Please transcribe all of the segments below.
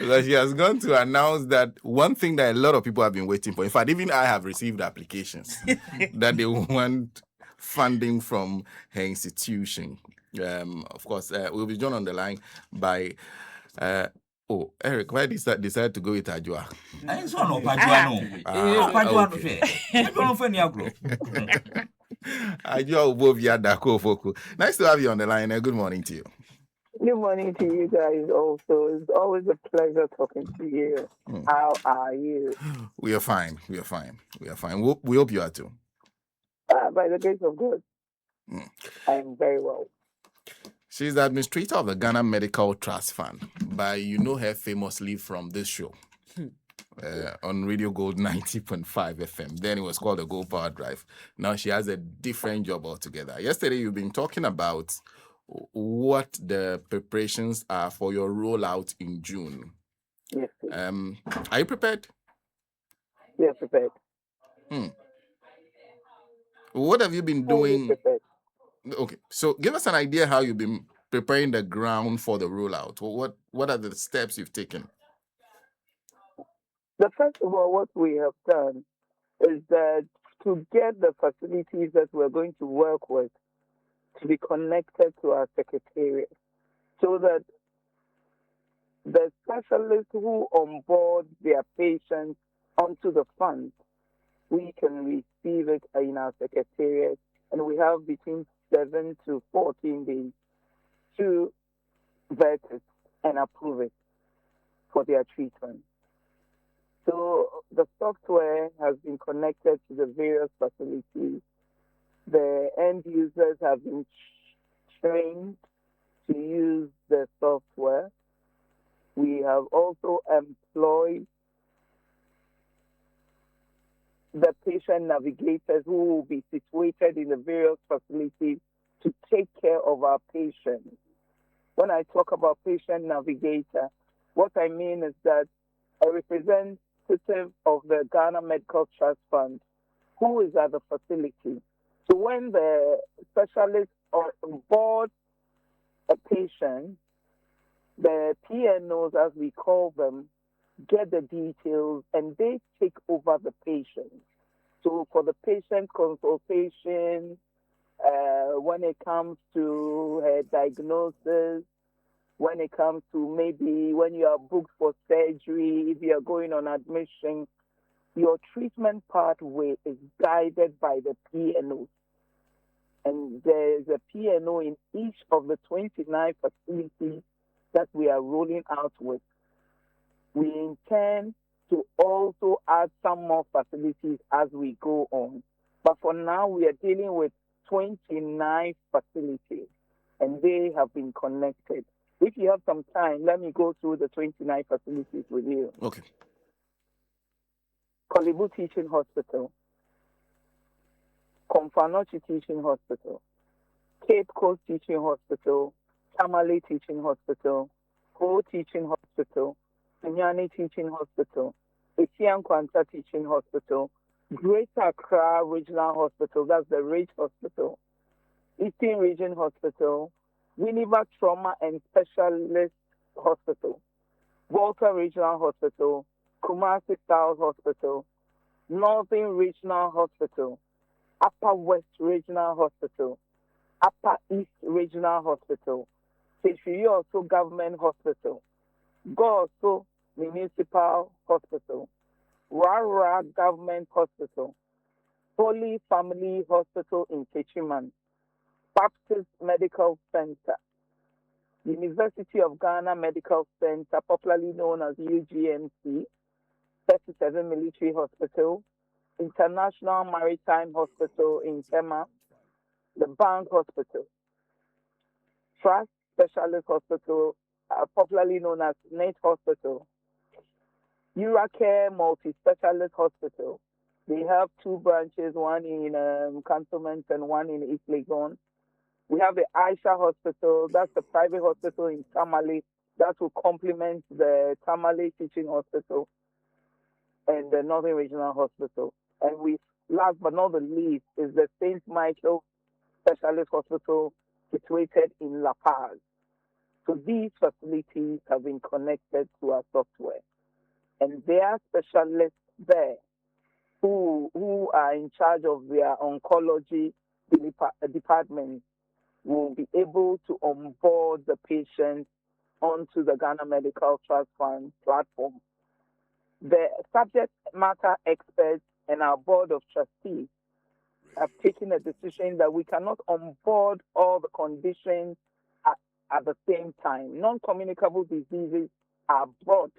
Because she has gone to announce that one thing that a lot of people have been waiting for. In fact, even I have received applications that they want funding from her institution. Of course, we'll be joined on the line by Eric. Why decide to go with ADJOA? I saw no Pajuano. ADJOA OBUOBIA DARKO OPOKU. Nice to have you on the line. Good morning to you. Good morning to you guys also. It's always a pleasure talking to you. How are you? We are fine. We hope you are too. By the grace of God, I am very well. She's the administrator of the Ghana Medical Trust Fund, but you know her famously from this show on Radio Gold 90.5 FM. Then it was called the Gold Power Drive. Now she has a different job altogether. Yesterday, you've been talking about what the preparations are for your rollout in June. Yes. Are you prepared? Yes, prepared. What have you been doing? Okay, so give us an idea how you've been preparing the ground for the rollout. What are the steps you've taken? First of all, what we have done is that to get the facilities that we're going to work with to be connected to our secretariat, so that the specialists who onboard their patients onto the fund, we can receive it in our secretariat, and we have between 7 to 14 days to vet it and approve it for their treatment. So the software has been connected to the various facilities. The end users have been trained to use the software. We have also employed the patient navigators who will be situated in the various facilities to take care of our patients. When I talk about patient navigator, what I mean is that a representative of the Ghana Medical Trust Fund who is at the facility. So when the specialist onboard a patient, the PNOs, as we call them, get the details and they take over the patient. So for the patient consultation, when it comes to her diagnosis, when it comes to maybe when you are booked for surgery, if you are going on admission, your treatment pathway is guided by the PNOs. And there's a PNO in each of the 29 facilities that we are rolling out with. We intend to also add some more facilities as we go on. But for now, we are dealing with 29 facilities, and they have been connected. If you have some time, let me go through the 29 facilities with you. Okay. Kolibu Teaching Hospital, Komfanochi Teaching Hospital, Cape Coast Teaching Hospital, Tamale Teaching Hospital, Ho Teaching Hospital, Sunyani Teaching Hospital, Etienne Kwanta Teaching Hospital, Greater Accra Regional Hospital, that's the Ridge Hospital, Eastern Region Hospital, Winneba Trauma and Specialist Hospital, Volta Regional Hospital, Kumasi South Hospital, Northern Regional Hospital, Upper West Regional Hospital, Upper East Regional Hospital, Sefioso Government Hospital, Goso Municipal Hospital, Rara Government Hospital, Holy Family Hospital in Kechiman, Baptist Medical Center, University of Ghana Medical Center, popularly known as UGMC, 37 Military Hospital, International Maritime Hospital in Tema, the Bank Hospital, Trust Specialist Hospital, popularly known as Net Hospital, Uracare Multi-Specialist Hospital. They have two branches, one in Cantonment and one in East Legon. We have the Aisha Hospital, that's the private hospital in Tamale, that will complement the Tamale Teaching Hospital and the Northern Regional Hospital. And we, last but not the least, is the St. Michael Specialist Hospital situated in La Paz. So these facilities have been connected to our software, and there are specialists there who are in charge of their oncology department will be able to onboard the patient onto the Ghana Medical Trust Fund platform. The subject matter experts and our board of trustees have taken a decision that we cannot onboard all the conditions at the same time. Non-communicable diseases are broad.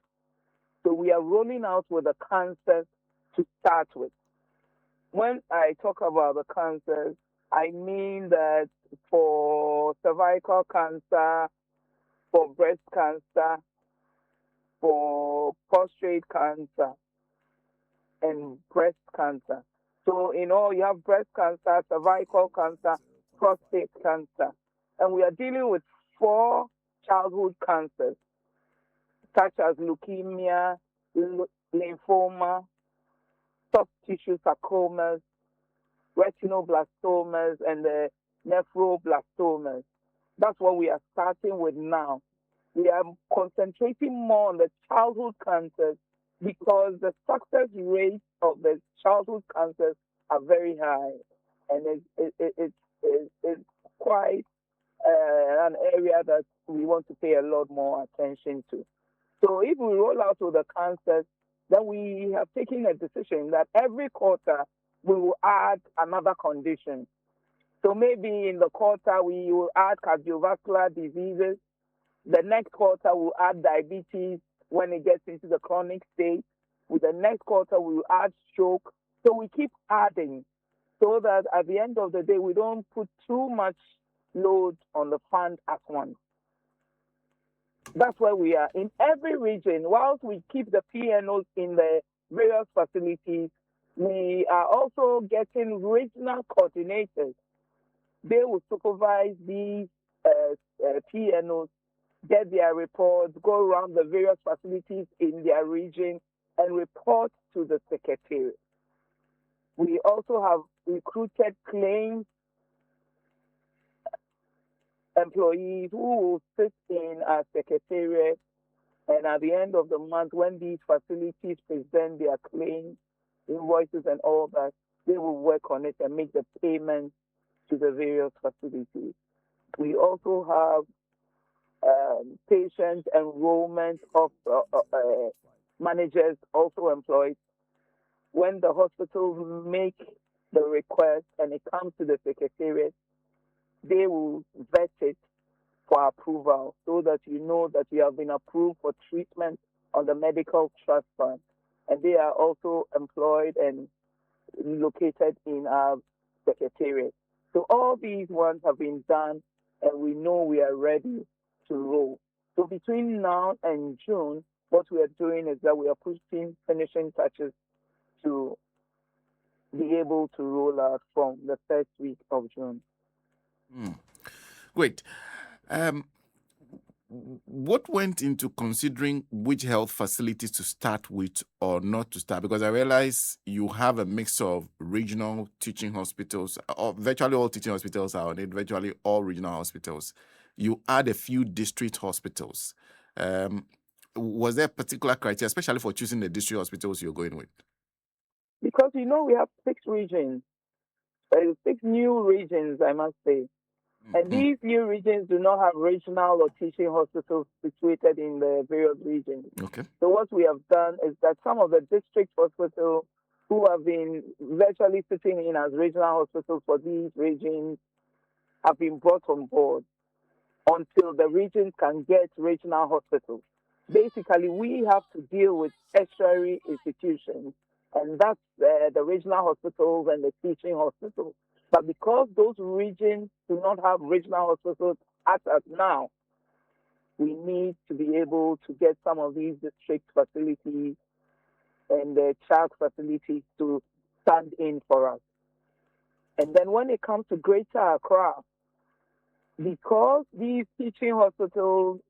So we are rolling out with the cancers to start with. When I talk about the cancers, I mean that for cervical cancer, for breast cancer, for prostate cancer, and breast cancer. So, you have breast cancer, cervical cancer, prostate cancer. And we are dealing with 4 childhood cancers, such as leukemia, lymphoma, soft tissue sarcomas, retinoblastomas, and the nephroblastomas. That's what we are starting with now. We are concentrating more on the childhood cancers because the success rate of the childhood cancers are very high, and it's quite an area that we want to pay a lot more attention to. So if we roll out with the cancers, then we have taken a decision that every quarter we will add another condition. So maybe in the quarter we will add cardiovascular diseases. The next quarter we'll add diabetes when it gets into the chronic state. With the next quarter we will add stroke. So we keep adding so that at the end of the day we don't put too much load on the fund at once. That's where we are. In every region, whilst we keep the PNOs in the various facilities, we are also getting regional coordinators. They will supervise these PNOs, get their reports, go around the various facilities in their region, and report to the secretariat. We also have recruited claims employees who will sit in our secretariat, and at the end of the month, when these facilities present their claims, invoices, and all that, they will work on it and make the payments to the various facilities. We also have patient enrollment of managers also employed. When the hospitals make the request and it comes to the secretariat, they will vet it for approval so that you know that you have been approved for treatment on the medical trust fund. And they are also employed and located in our secretariat. So all these ones have been done, and we know we are ready to roll. So between now and June, what we are doing is that we are putting finishing touches to be able to roll out from the first week of June. Great. What went into considering which health facilities to start with or not to start? Because I realize you have a mix of regional teaching hospitals, or virtually all teaching hospitals are on it, virtually all regional hospitals. You add a few district hospitals. Was there a particular criteria, especially for choosing the district hospitals you're going with? Because we have 6 regions, 6 new regions, I must say. And these new regions do not have regional or teaching hospitals situated in the various regions. Okay. So what we have done is that some of the district hospitals who have been virtually sitting in as regional hospitals for these regions have been brought on board until the regions can get regional hospitals. Basically, we have to deal with tertiary institutions, and that's the regional hospitals and the teaching hospitals. But because those regions do not have regional hospitals as of now, we need to be able to get some of these district facilities and the child facilities to stand in for us. And then when it comes to Greater Accra, because these teaching hospitals,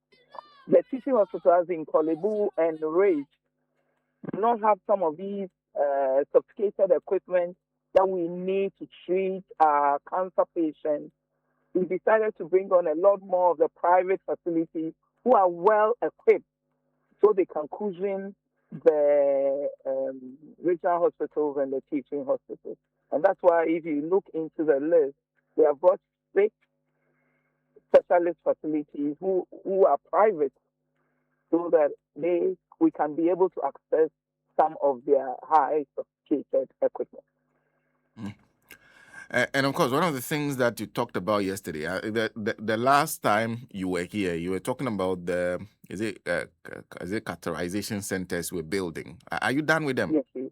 the teaching hospitals in Kolebu and Rage, do not have some of these sophisticated equipment that we need to treat our cancer patients, we decided to bring on a lot more of the private facilities who are well equipped so they can cushion the regional hospitals and the teaching hospitals. And that's why if you look into the list, we have got 6 specialist facilities who are private so that we can be able to access some of their high sophisticated equipment. And of course, one of the things that you talked about yesterday, the last time you were here, you were talking about is it catheterization centers we're building. Are you done with them? Yes, please.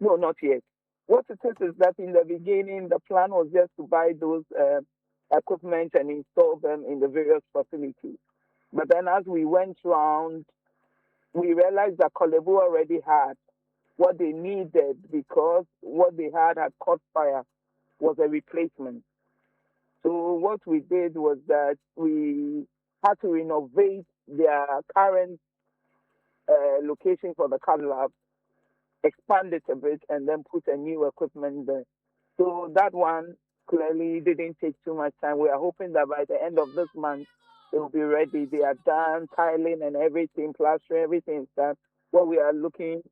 No, not yet. What it is that in the beginning, the plan was just to buy those equipment and install them in the various facilities. But then as we went round, we realized that Kolebu already had what they needed because what they had caught fire was a replacement. So what we did was that we had to renovate their current location for the CAD lab, expand it a bit, and then put a new equipment there. So that one clearly didn't take too much time. We are hoping that by the end of this month, it will be ready. They are done, tiling and everything, plastering, everything is done. What we are looking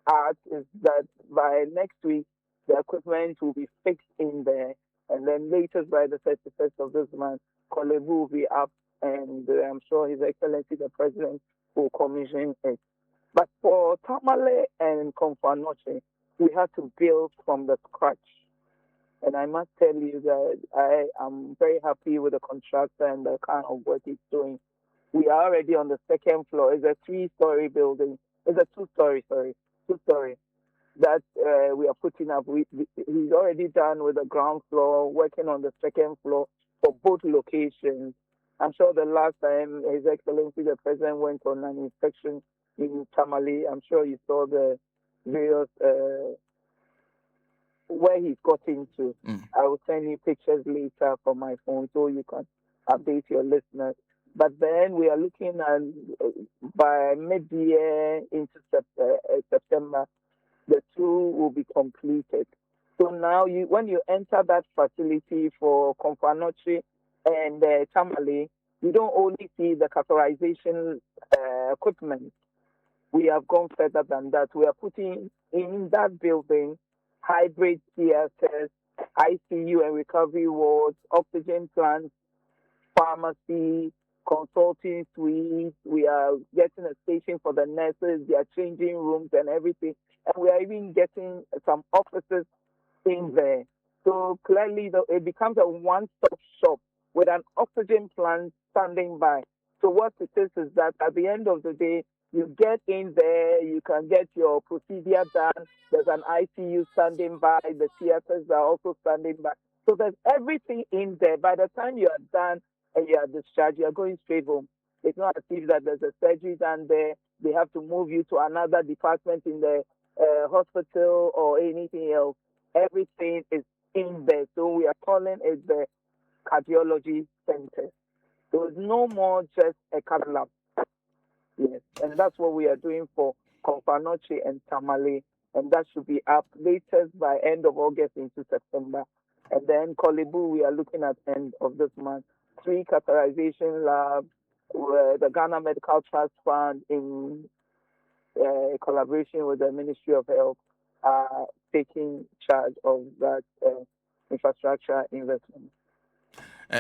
at is that by next week, the equipment will be fixed in there. And then latest by the 31st of this month, Kolebu will be up, and I'm sure His Excellency the President will commission it. But for Tamale and Komfanoche, we had to build from the scratch. And I must tell you that I am very happy with the contractor and the kind of work he's doing. We are already on the 2nd floor. It's a 3-story building. It's a 2-story, sorry. 2-story that we are putting up. He's already done with the ground floor, working on the 2nd floor for both locations. I'm sure the last time His Excellency the President went on an inspection in Tamale, I'm sure you saw the various where he's got into. I will send you pictures later from my phone so you can update your listeners. But then we are looking at by mid-year into September, the 2 will be completed. So now, when you enter that facility for Komfanoche and Tamale, you don't only see the catheterization equipment. We have gone further than that. We are putting in that building hybrid theaters, ICU and recovery wards, oxygen plants, pharmacy, consulting suites. We are getting a station for the nurses, their changing rooms and everything. And we are even getting some offices in there. So clearly, it becomes a one-stop shop with an oxygen plant standing by. So what it is that at the end of the day, you get in there, you can get your procedure done. There's an ICU standing by. The theaters are also standing by. So there's everything in there. By the time you are done and you are discharged, you are going straight home. It's not as if that there's a surgery done there. They have to move you to another department in the hospital or anything else. Everything is in there. So we are calling it the cardiology center. So it's no more just a cath lab. Yes, and that's what we are doing for Komfanoche and Tamale, and that should be up latest by end of August into September. And then Kolebu, we are looking at end of this month. 3 catheterization labs, the Ghana Medical Trust Fund in collaboration with the Ministry of Health are taking charge of that infrastructure investment.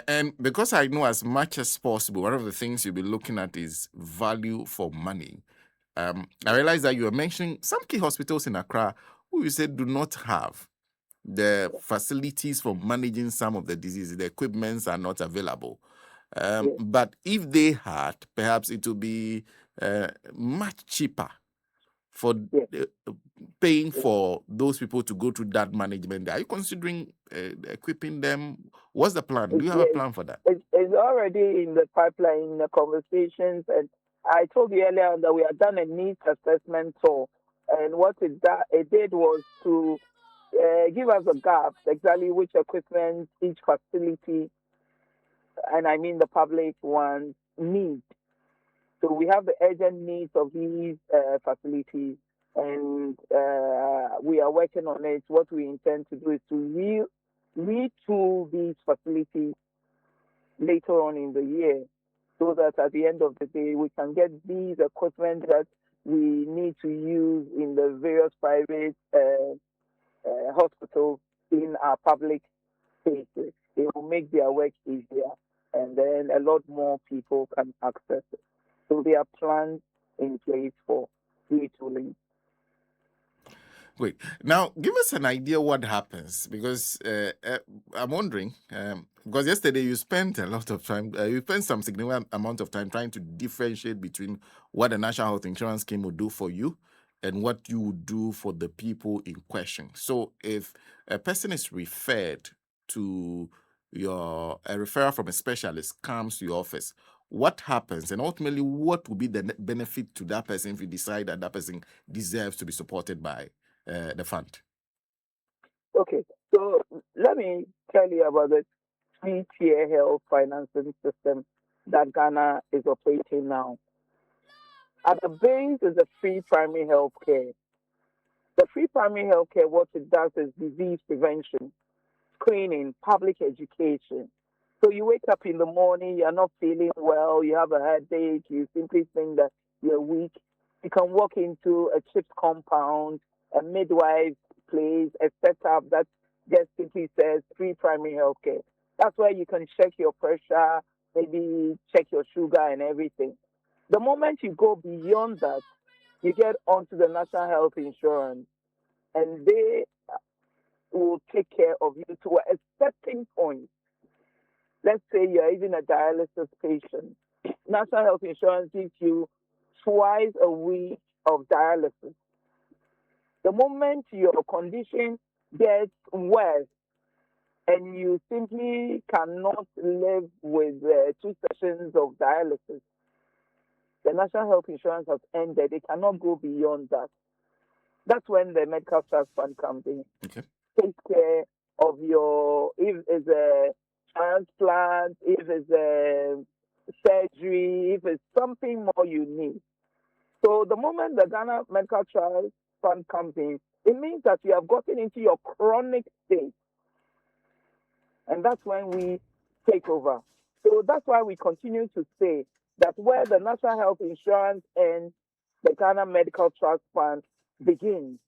And because I know as much as possible, one of the things you'll be looking at is value for money. I realize that you were mentioning some key hospitals in Accra who you said do not have the facilities for managing some of the diseases. The equipments are not available. But if they had, perhaps it would be much cheaper for paying for those people to go through that management. Are you considering equipping them? What's the plan? Do you have a plan for that? It's already in the pipeline, in the conversations. And I told you earlier that we have done a needs assessment tour. And what it did was to give us a gap, exactly which equipment each facility, and I mean the public ones, need. So we have the urgent needs of these facilities, and we are working on it. What we intend to do is to retool these facilities later on in the year so that at the end of the day, we can get these equipment that we need to use in the various private hospitals in our public spaces. It will make their work easier, and then a lot more people can access it. So there are plans in place for retooling. Great. Now, give us an idea what happens, because I'm wondering, because yesterday you spent a lot of time, you spent some significant amount of time trying to differentiate between what the National Health Insurance Scheme would do for you and what you would do for the people in question. So if a person is referred to a referral from a specialist comes to your office, what happens, and ultimately what would be the benefit to that person if you decide that that person deserves to be supported by the fund? Okay, so let me tell you about the three-tier health financing system that Ghana is operating now. At the base is the free primary health care. The free primary health care, what it does is disease prevention, screening, public education. So you wake up in the morning, you're not feeling well, you have a headache, you simply think that you're weak. You can walk into a CHIPS compound, a midwife place, a setup that just simply says free primary health care. That's where you can check your pressure, maybe check your sugar and everything. The moment you go beyond that, you get onto the National Health Insurance, and they will take care of you to a certain point. Let's say you're even a dialysis patient. National Health Insurance gives you twice a week of dialysis. The moment your condition gets worse and you simply cannot live with 2 sessions of dialysis, the National Health Insurance has ended. It cannot go beyond that. That's when the Medical Trust Fund comes in. Okay. Take care of your, if it's a transplant, if it's a surgery, if it's something more you need. So the moment the Ghana Medical Trust Fund comes in, it means that you have gotten into your chronic state. And that's when we take over. So that's why we continue to say that where the National Health Insurance and the Ghana Medical Trust Fund begins.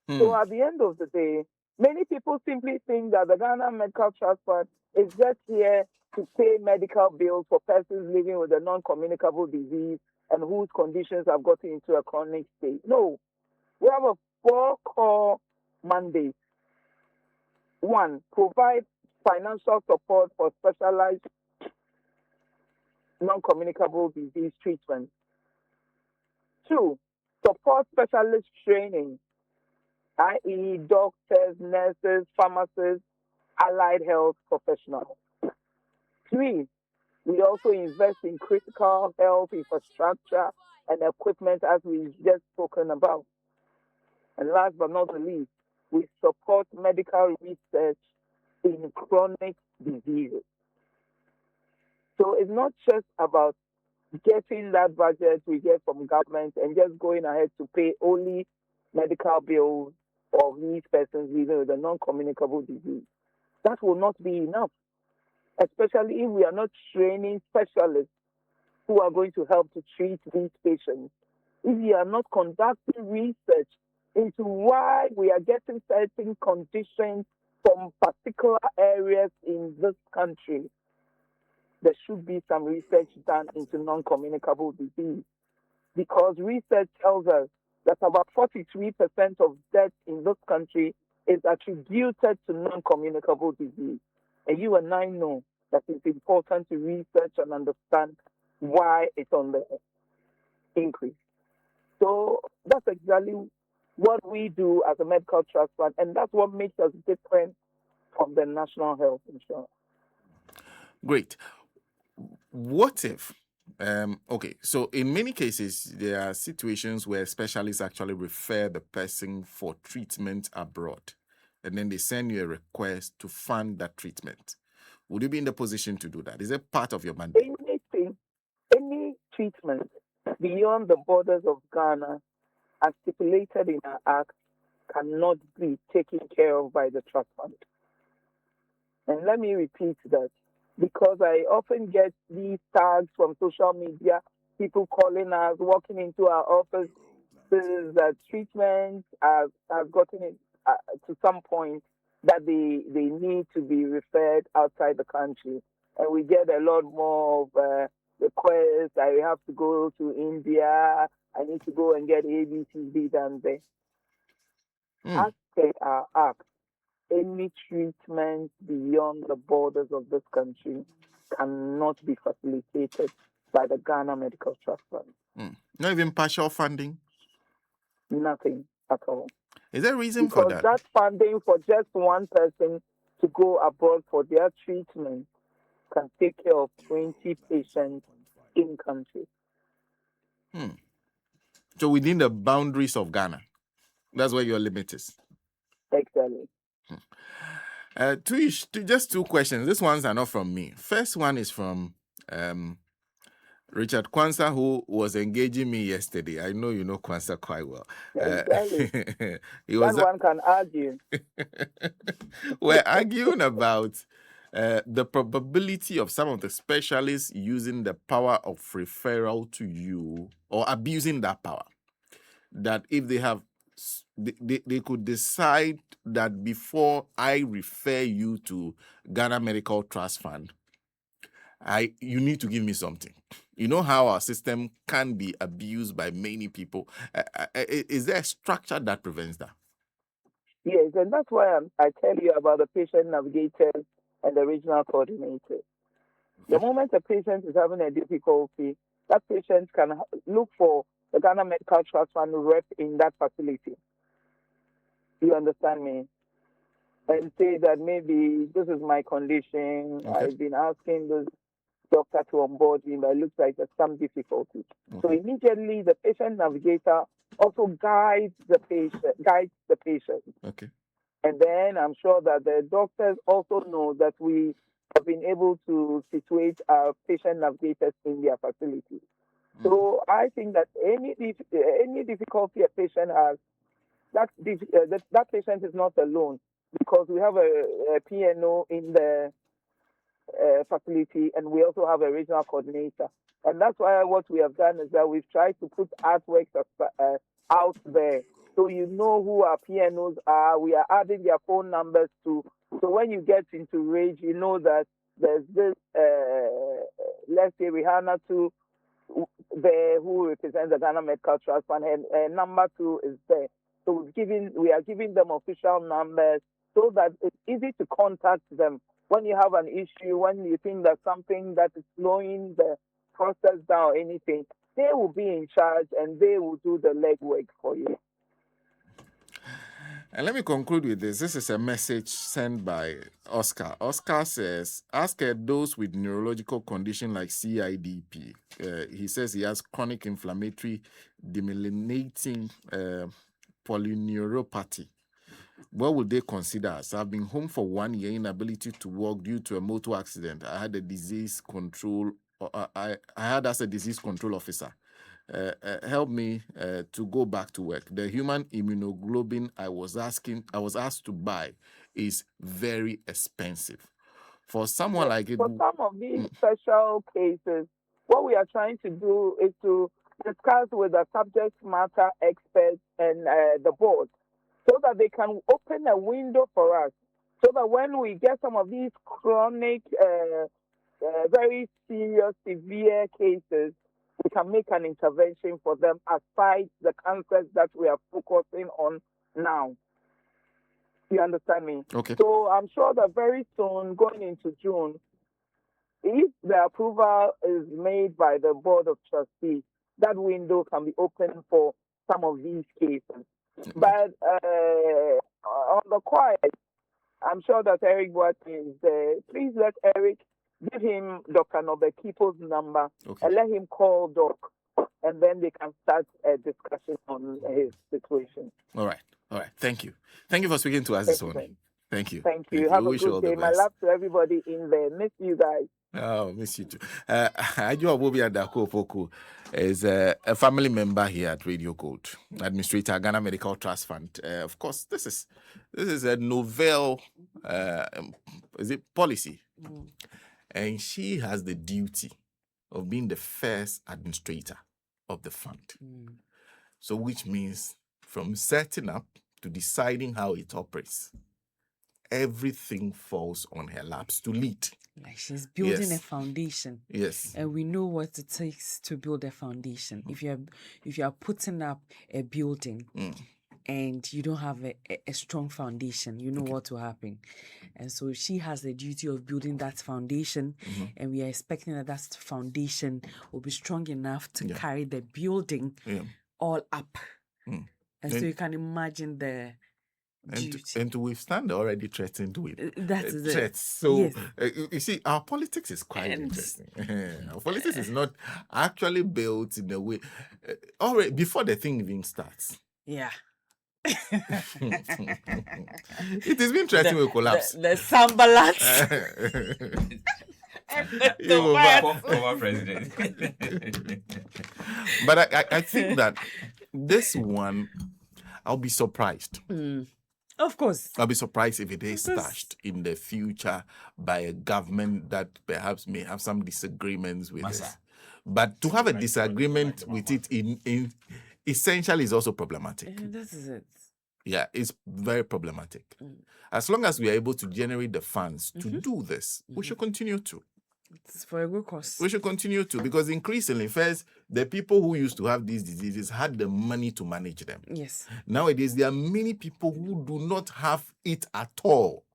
So at the end of the day, many people simply think that the Ghana Medical Trust Fund is just here to pay medical bills for persons living with a non-communicable disease and whose conditions have gotten into a chronic state. No, we have a 4 core mandates. 1, provide financial support for specialized non-communicable disease treatment. 2, support specialist training, i.e. doctors, nurses, pharmacists, allied health professionals. 3, we also invest in critical health infrastructure and equipment, as we've just spoken about. And last but not the least, we support medical research in chronic diseases. So it's not just about getting that budget we get from government and just going ahead to pay only medical bills of these persons living with a non-communicable disease. That will not be enough, especially if we are not training specialists who are going to help to treat these patients. If we are not conducting research into why we are getting certain conditions from particular areas in this country, there should be some research done into non-communicable disease. Because research tells us that about 43% of death in this country is attributed to non-communicable disease. And you and I know that it's important to research and understand why it's on the increase. So that's exactly what we do as a medical trust fund, and that's what makes us different from the National Health Insurance. Great. What if, okay, so in many cases, there are situations where specialists actually refer the person for treatment abroad, and then they send you a request to fund that treatment. Would you be in the position to do that? Is it part of your mandate? Any treatment beyond the borders of Ghana, as stipulated in our Act, cannot be taken care of by the trust fund. And let me repeat that, because I often get these tags from social media, people calling us, walking into our office, that treatment has gotten it to some point that they need to be referred outside the country. And we get a lot more of requests. I have to go to India. I need to go and get ABCD done there. As per our act, any treatment beyond the borders of this country cannot be facilitated by the Ghana Medical Trust Fund. Not even partial funding? Nothing at all. Is there a reason for that? Because that funding for just one person to go abroad for their treatment can take care of 20 patients in country. So within the boundaries of Ghana, that's where your limit is. Exactly. Just two questions. These ones are not from me. First one is from Richard Kwanzaa, who was engaging me yesterday. I know you know Kwanzaa quite well. Exactly. That one can argue. We're arguing about the probability of some of the specialists using the power of referral to you or abusing that power. That if they have, they could decide that before I refer you to Ghana Medical Trust Fund, you need to give me something. You know how our system can be abused by many people. Is there a structure that prevents that? Yes, and that's why I tell you about the patient navigators and the regional coordinators. The moment a patient is having a difficulty, that patient can look for the Ghana Medical Trust Fund rep in that facility. You understand me? And say that maybe this is my condition. Okay. I've been asking this doctor to onboard me, but it looks like there's some difficulty. Okay. So immediately the patient navigator also guides the patient. Okay. And then I'm sure that the doctors also know that we have been able to situate our patient navigators in their facility. So I think that any difficulty a patient has, that patient is not alone, because we have a PNO in the facility, and we also have a regional coordinator. And that's why what we have done is that we've tried to put artworks out there, so you know who our PNOs are. We are adding their phone numbers too. So when you get into rage, you know that there's this, let's say Rihanna too, there, who represents the Ghana Medical Trust Fund, and number 2 is there. So we are giving them official numbers so that it's easy to contact them when you have an issue, when you think that something that is slowing the process down or anything. They will be in charge and they will do the legwork for you. And let me conclude with this. This is a message sent by Oscar. Oscar says, ask those with neurological condition like CIDP. He says he has chronic inflammatory demyelinating polyneuropathy. What would they consider us? I've been home for 1 year, inability to walk due to a motor accident. I had a disease control. I had as a disease control officer. Help me to go back to work. The human immunoglobulin I was asked to buy is very expensive. For someone like it, for some of these special cases, what we are trying to do is to discuss with the subject matter experts and the board, so that they can open a window for us, so that when we get some of these chronic, very serious, severe cases, we can make an intervention for them aside the cancers that we are focusing on now. You understand me? Okay. So I'm sure that very soon, going into June, if the approval is made by the Board of Trustees, that window can be open for some of these cases. But on the quiet, I'm sure that Eric Boateng is there. Please let Eric give him Dr. Nobekipo's number, okay, and let him call Doc, and then they can start a discussion on his situation. All right. Thank you. Thank you for speaking to us this morning. Thank you. Thank you. Have a good day. My love to everybody in there. Miss you guys. Oh, miss you too. ADJOA OBUOBIA DARKO OPOKU is a family member here at Radio Gold, administrator, Ghana Medical Trust Fund. Of course, this is a novel, is it policy? And she has the duty of being the first administrator of the fund. So, which means from setting up to deciding how it operates, everything falls on her laps to lead. Like she's building Yes. a foundation. Yes. And we know what it takes to build a foundation. If you are putting up a building and you don't have a strong foundation, you know what will happen. And so she has the duty of building that foundation, and we are expecting that foundation will be strong enough to carry the building all up. And so you can imagine the duty. And to withstand the already threatened with That is it. threats. So Yes. you see, our politics is quite interesting. Our politics is not actually built in a way already before the thing even starts. Yeah. It has been threatened with collapse. The sambalat. Former president. But I think that this one, I'll be surprised. Of course. I'll be surprised if it is Of course. touched in the future by a government that perhaps may have some disagreements with Massa. us. But to have a disagreement with it in essentially is also problematic. This is it. Yeah, it's very problematic. As long as we are able to generate the funds to do this, we should continue to. It's for a good cause. We should continue to, because increasingly, first, the people who used to have these diseases had the money to manage them. Yes. Nowadays, there are many people who do not have it at all.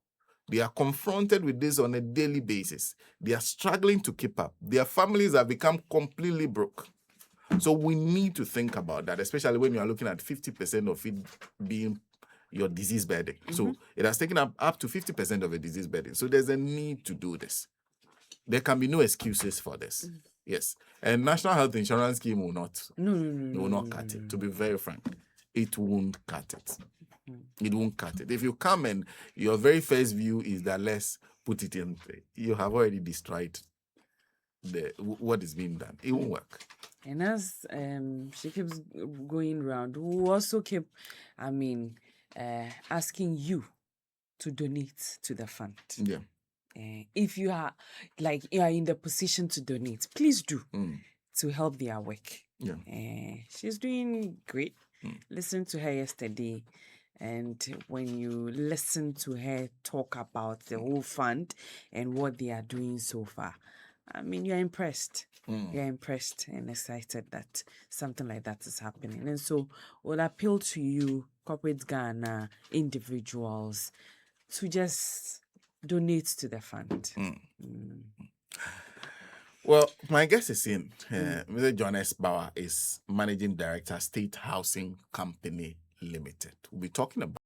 They are confronted with this on a daily basis. They are struggling to keep up. Their families have become completely broke. So we need to think about that, especially when you are looking at 50% of it being your disease burden. So it has taken up to 50% of a disease burden. So there's a need to do this. There can be no excuses for this. Yes. And National Health Insurance Scheme will not. No. Will not cut it. To be very frank, it won't cut it. It won't cut it. If you come and your very first view is that let's put it in, you have already destroyed what is being done. It won't work. And as she keeps going round, we also keep, asking you to donate to the fund. Yeah. If you are in the position to donate, please do to help their work. Yeah. She's doing great. Listen to her yesterday, and when you listen to her talk about the whole fund and what they are doing so far, you're impressed. You're impressed and excited that something like that is happening. And so we'll appeal to you, corporate Ghana, individuals, to just donate to the fund. Well, my guest is in. Mr. John S. Bauer is Managing Director, State Housing Company Limited. We'll be talking about